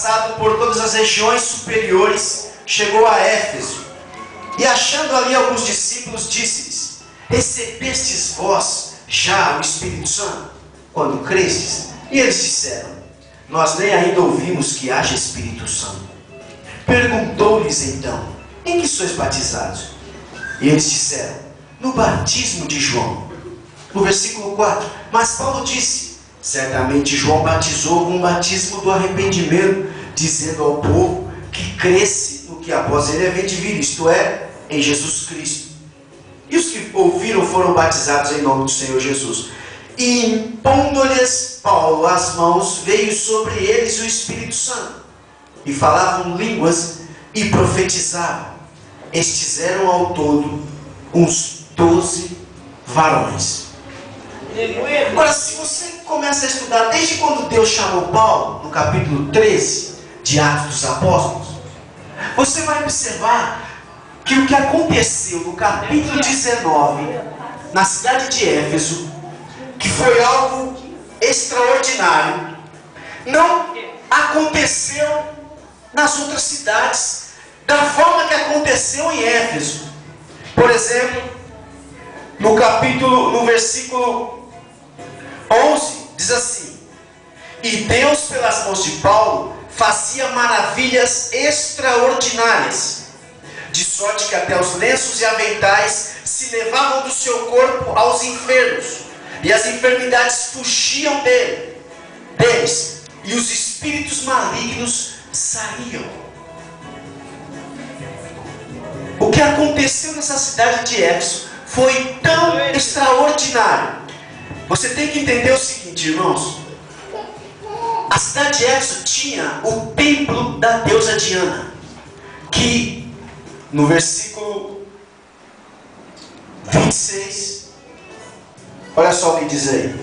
passado por todas as regiões superiores, chegou a Éfeso. E achando ali alguns discípulos, disse-lhes: recebestes vós já o Espírito Santo, quando crestes? E eles disseram: nós nem ainda ouvimos que haja Espírito Santo. Perguntou-lhes então: em que sois batizados? E eles disseram: no batismo de João. No versículo 4, mas Paulo disse: certamente João batizou com o batismo do arrependimento, dizendo ao povo que cresce no que após ele havia de vir, isto é, em Jesus Cristo. E os que ouviram foram batizados em nome do Senhor Jesus. E impondo-lhes Paulo as mãos, veio sobre eles o Espírito Santo, e falavam línguas e profetizavam. Estes eram ao todo uns 12 varões. Agora, se você começa a estudar desde quando Deus chamou Paulo, no capítulo 13 de Atos dos Apóstolos, você vai observar que o que aconteceu no capítulo 19, na cidade de Éfeso, que foi algo extraordinário, não aconteceu nas outras cidades da forma que aconteceu em Éfeso. Por exemplo, no versículo 11, diz assim: e Deus, pelas mãos de Paulo, fazia maravilhas extraordinárias, de sorte que até os lenços e aventais se levavam do seu corpo aos enfermos, e as enfermidades fugiam deles, e os espíritos malignos saíam. O que aconteceu nessa cidade de Éfeso foi tão extraordinário. Você tem que entender o seguinte, irmãos: a cidade de Éfeso tinha o templo da deusa Diana, que no versículo 26, olha só o que diz aí: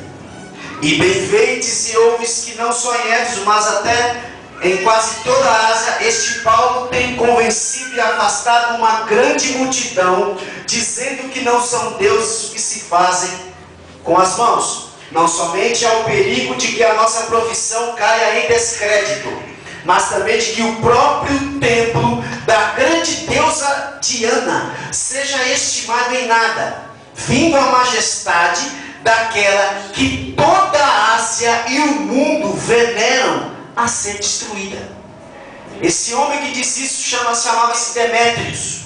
e bem veites e ouves que não só em Éfeso, mas até em quase toda a Ásia, este Paulo tem convencido e afastado uma grande multidão, dizendo que não são deuses que se fazem com as mãos. Não somente há o perigo de que a nossa profissão caia em descrédito, mas também de que o próprio templo da grande deusa Diana seja estimado em nada, vindo a majestade daquela que toda a Ásia e o mundo veneram a ser destruída. Esse homem que disse isso chamava-se Demétrios.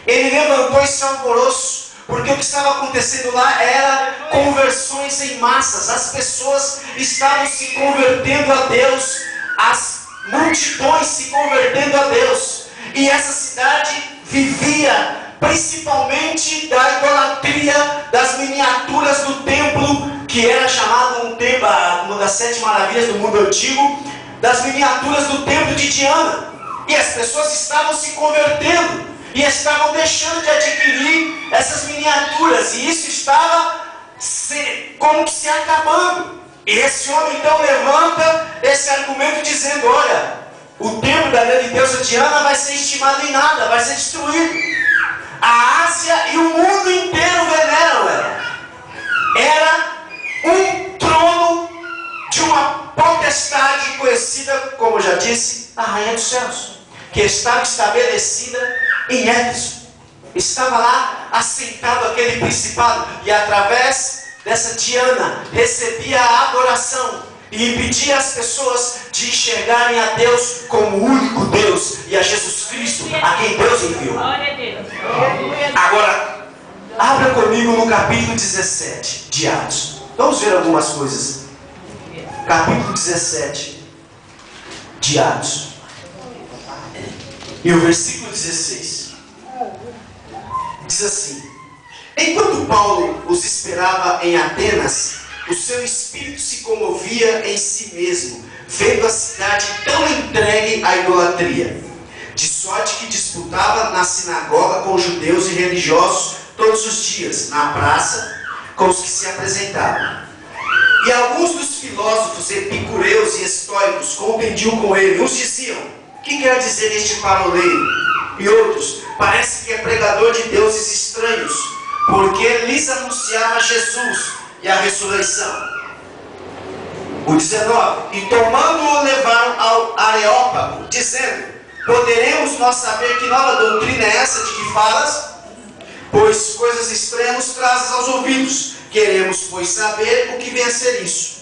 Ele levantou esse alvoroço, porque o que estava acontecendo lá era conversões em massas. As pessoas estavam se convertendo a Deus, as multidões se convertendo a Deus, e essa cidade vivia principalmente da idolatria, das miniaturas do templo, que era chamado uma das 7 maravilhas do mundo antigo, das miniaturas do templo de Diana. E as pessoas estavam se convertendo e estavam deixando de adquirir essas miniaturas, e isso estava como que se acabando. E esse homem então levanta esse argumento dizendo: olha, o templo da grande deusa Diana vai ser estimado em nada, vai ser destruído. A Ásia e o mundo inteiro veneram ela. Era um trono de uma potestade conhecida, como eu já disse, a Rainha dos Céus, que estava estabelecida em Éfeso. Estava lá assentado aquele principado, e através dessa Diana recebia a adoração e impedia as pessoas de enxergarem a Deus como o único Deus e a Jesus Cristo, a quem Deus enviou. Agora, abra comigo no capítulo 17 de Atos. Vamos ver algumas coisas. Capítulo 17 de Atos, e o versículo 16 diz assim: enquanto Paulo os esperava em Atenas, o seu espírito se comovia em si mesmo, vendo a cidade tão entregue à idolatria, de sorte que disputava na sinagoga com judeus e religiosos todos os dias, na praça, com os que se apresentavam. E alguns dos filósofos epicureus e estoicos contendiam com ele. Uns diziam: o que quer dizer este paroleiro? E outros: parece que é pregador de deuses estranhos, porque lhes anunciava Jesus e a ressurreição. O 19: e tomando-o levaram ao Areópago, dizendo: poderemos nós saber que nova doutrina é essa de que falas? Pois coisas estranhas trazes aos ouvidos. Queremos, pois, saber o que vem a ser isso.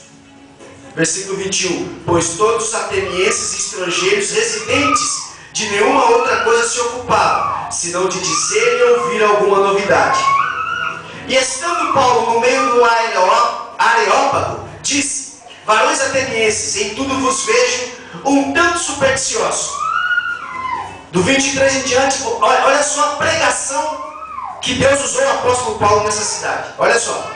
Versículo 21: pois todos os atenienses e estrangeiros residentes de nenhuma outra coisa se ocupavam, senão de dizer e ouvir alguma novidade. E estando Paulo no meio do Areópago, disse: varões atenienses, em tudo vos vejo um tanto supersticiosos. Do 23 em diante, olha só a pregação que Deus usou o apóstolo Paulo nessa cidade. Olha só: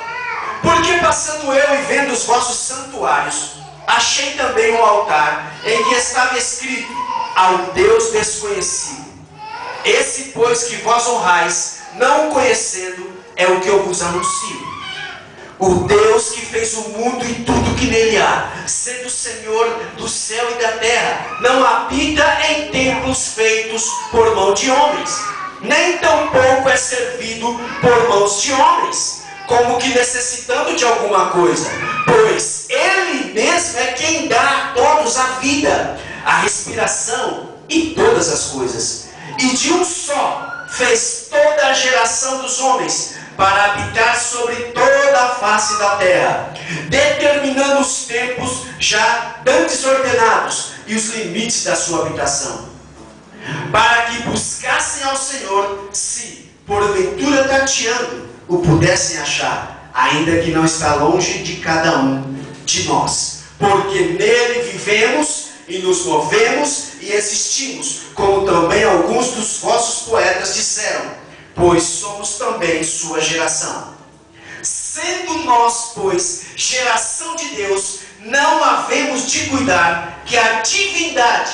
porque passando eu e vendo os vossos santuários, achei também um altar em que estava escrito: ao Deus desconhecido. Esse, pois, que vós honrais, não o conhecendo, é o que eu vos anuncio. O Deus que fez o mundo e tudo que nele há, sendo Senhor do céu e da terra, não habita em templos feitos por mão de homens, nem tampouco é servido por mãos de homens, como que necessitando de alguma coisa, pois Ele mesmo é quem dá a todos a vida, a respiração e todas as coisas. E de um só fez toda a geração dos homens, para habitar sobre toda a face da terra, determinando os tempos já dantes ordenados e os limites da sua habitação, para que buscassem ao Senhor, se porventura tateando o pudessem achar, ainda que não está longe de cada um de nós, porque nele vivemos e nos movemos e existimos, como também alguns dos vossos poetas disseram, pois somos também sua geração. Sendo nós, pois, geração de Deus, não havemos de cuidar que a divindade,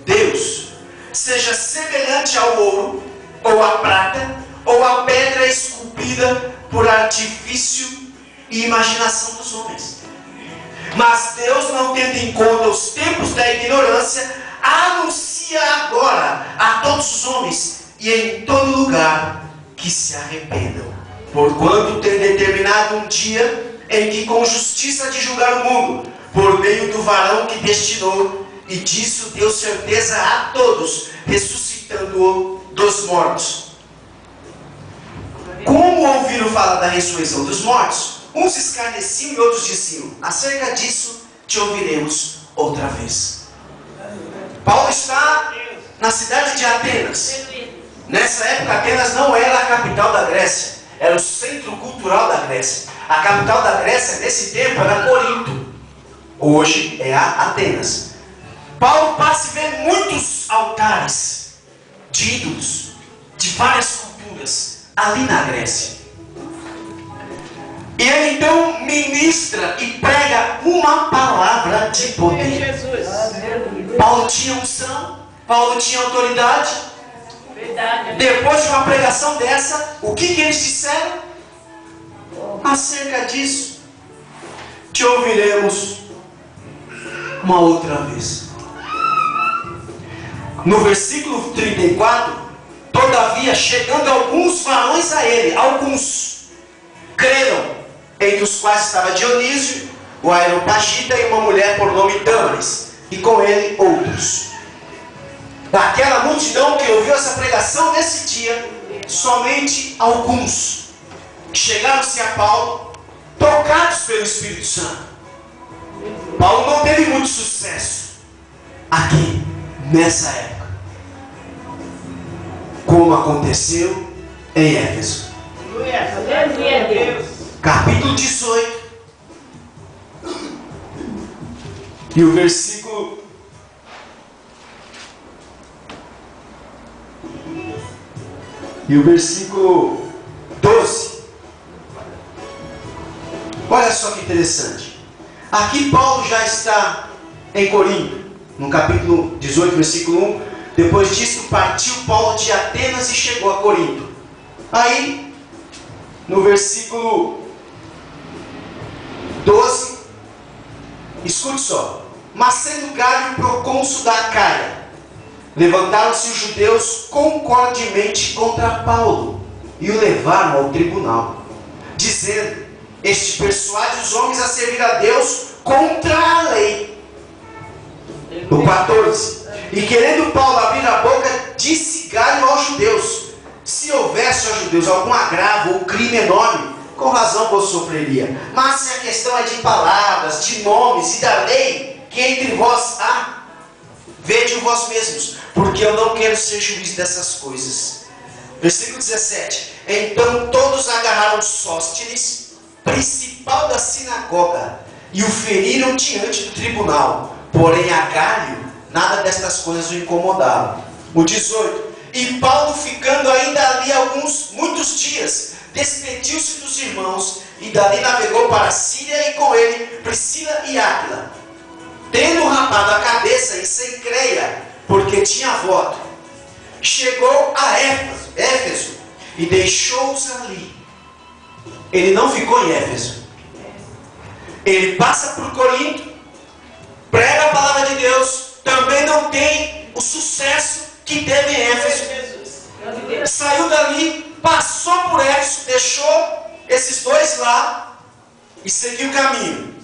Deus, seja semelhante ao ouro, ou à prata, ou à pedra esculpida por artifício e imaginação dos homens. Mas Deus, não tendo em conta os tempos da ignorância, anuncia agora a todos os homens e em todo lugar que se arrependam, porquanto tem determinado um dia em que com justiça de julgar o mundo, por meio do varão que destinou, e disso deu certeza a todos, ressuscitando-o dos mortos. Como ouviram falar da ressurreição dos mortos? Uns escarneciam e outros diziam: acerca disso te ouviremos outra vez. Paulo está na cidade de Atenas. Nessa época, Atenas não era a capital da Grécia, era o centro cultural da Grécia. A capital da Grécia, nesse tempo, era Corinto. Hoje é a Atenas. Paulo passa e vê muitos altares de ídolos, de várias culturas, ali na Grécia. E ele então ministra e prega uma palavra de poder. Paulo tinha unção, Paulo tinha autoridade. Depois de uma pregação dessa, o que eles disseram? Acerca disso te ouviremos uma outra vez. No versículo 34, todavia, chegando alguns varões a ele, alguns creram, entre os quais estava Dionísio, o Areopagita, e uma mulher por nome Dâmaris, e com ele outros. Daquela multidão que ouviu essa pregação nesse dia, somente alguns chegaram-se a Paulo, tocados pelo Espírito Santo. Paulo não teve muito sucesso aqui, nessa época, como aconteceu em Éfeso. Capítulo 18 e o versículo e o versículo 12. Olha só que interessante. Aqui Paulo já está em Corinto, no capítulo 18, versículo 1. Depois disso partiu Paulo de Atenas e chegou a Corinto. Aí, no versículo 12, escute só: mas sendo Gário procônsul da Acaia, levantaram-se os judeus concordemente contra Paulo e o levaram ao tribunal, dizendo: este persuade os homens a servir a Deus contra a lei. No 14. E querendo Paulo abrir a boca, disse Galho aos judeus: se houvesse aos judeus algum agravo ou crime enorme, com razão vos sofreria. Mas se a questão é de palavras, de nomes e da lei que entre vós há, vede vós mesmos, porque eu não quero ser juiz dessas coisas. Versículo 17. Então todos agarraram Sóstenes, principal da sinagoga, e o feriram diante do tribunal. Porém a Galho nada destas coisas o incomodava. O 18. E Paulo, ficando ainda ali muitos dias, despediu-se dos irmãos e dali navegou para a Síria, e com ele Priscila e Áquila, tendo rapado a cabeça em Cencreia, porque tinha voto. Chegou a Éfeso e deixou-os ali. Ele não ficou em Éfeso. Ele passa por Corinto, prega a palavra de Deus, também não tem o sucesso que teve em Éfeso. Saiu dali, passou por Éfeso, deixou esses dois lá e seguiu o caminho.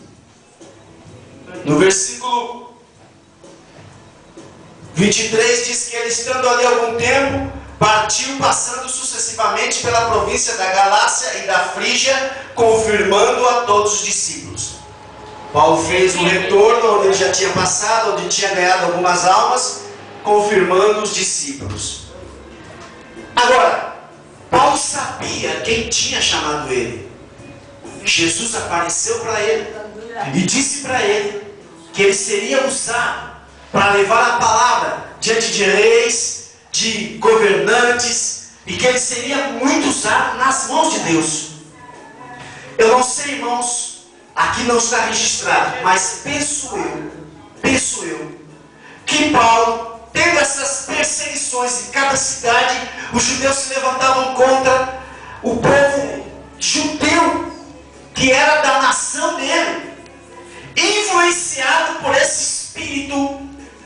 No versículo 23 diz que ele, estando ali algum tempo, partiu, passando sucessivamente pela província da Galácia e da Frígia, confirmando a todos os discípulos. Paulo fez um retorno onde ele já tinha passado, onde tinha ganhado algumas almas, confirmando os discípulos. Agora, Paulo sabia quem tinha chamado ele. Jesus apareceu para ele e disse para ele que ele seria usado para levar a palavra diante de reis, de governantes, e que ele seria muito usado nas mãos de Deus. Eu não sei, irmãos, aqui não está registrado, mas penso eu, que Paulo, tendo essas perseguições em cada cidade, os judeus se levantavam contra o povo judeu, que era da nação dele, influenciado por esse espírito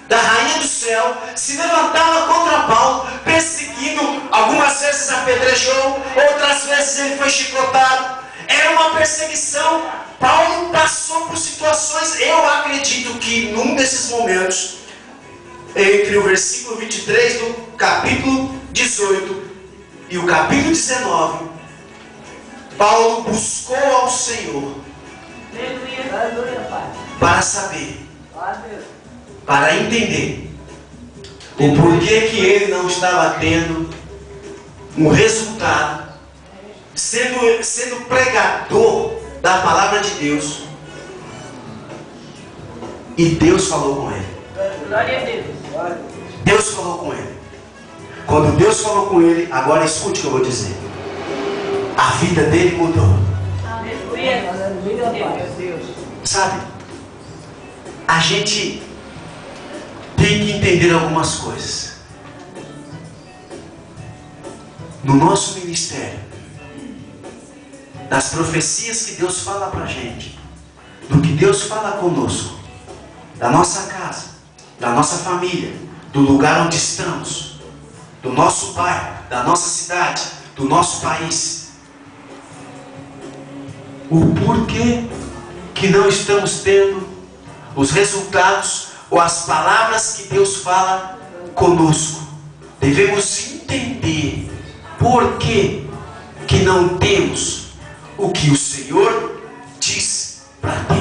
da rainha do céu, se levantava contra Paulo, perseguindo, algumas vezes apedrejou, outras vezes ele foi chicotado. Era uma perseguição. Paulo passou por situações, eu acredito que num desses momentos, entre o versículo 23 do capítulo 18 e o capítulo 19, Paulo buscou ao Senhor para saber, para entender o porquê que ele não estava tendo um resultado, sendo pregador da palavra de Deus. E Deus falou com ele. Glória a Deus. Deus falou com ele. Quando Deus falou com ele, agora escute o que eu vou dizer. A vida dele mudou. Sabe? A gente tem que entender algumas coisas. No nosso ministério, das profecias que Deus fala pra gente, do que Deus fala conosco, da nossa casa, da nossa família, do lugar onde estamos, do nosso bairro, da nossa cidade, do nosso país. O porquê que não estamos tendo os resultados ou as palavras que Deus fala conosco. Devemos entender por que não temos o que o Senhor diz para ter.